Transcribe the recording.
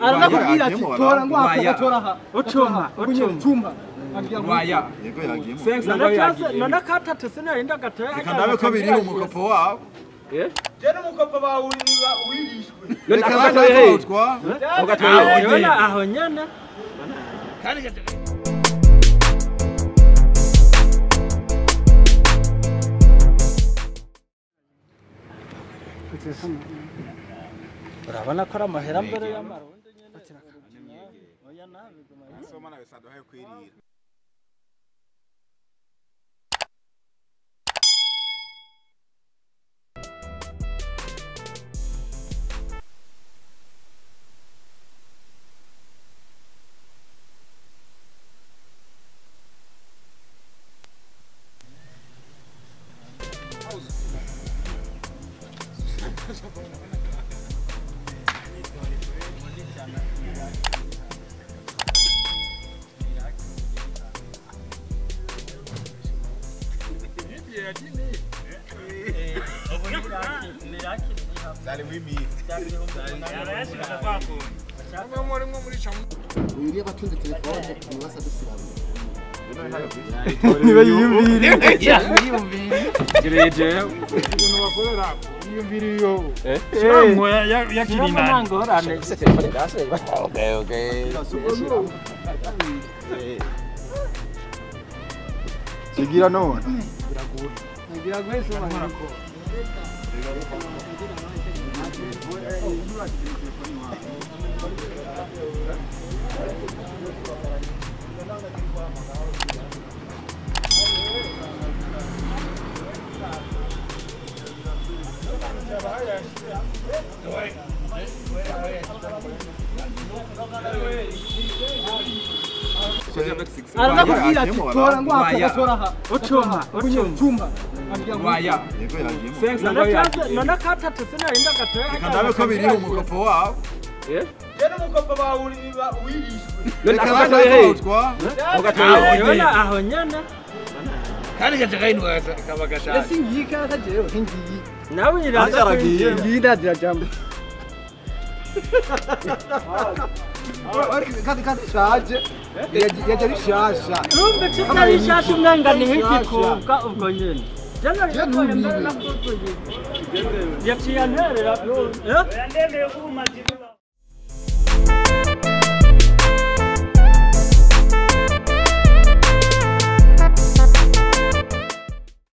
arakubwira ati tora ngo akatora ha Ochoma chumba Waya yego yagiyemo nana katatu sinarinda gatoya kandabe ko biri mu mukopo wabo je n'umukopo bawe wirishwe reka natwa ugatoya aho nyana kandi urabona ko ari amahera mbere y'amarundi nyene oya nabi soma nawe saduhaye kwirira Dale wimi. Uyu abatunze telefone ntibasa dusirana. niba yiyumvire kireje ibintu bakorera yiyumviriyo cyangwa yakiri nani nangorane Okay. Sigira none. ngira gwese marako arakubwira ati tora ngo akatora ha Ochoma chumba Waya Yego yagiyemo nana katatu sinarinda gatoya kandabe ko biri mu mukopo wabo je n'umukopo bawe wirishwe reka natwa ugatoya aho nyana kandi gatakainwa kabagashaka ese ngika akajeyo ngiyi nawe iraza ngida dirajambo kandi shaje yaje rishasha rumbe kitari shashi mwangani hikikuka ubwo nyene jana rikoye mbere na kutuye yaciye anterera yandemeye kumazi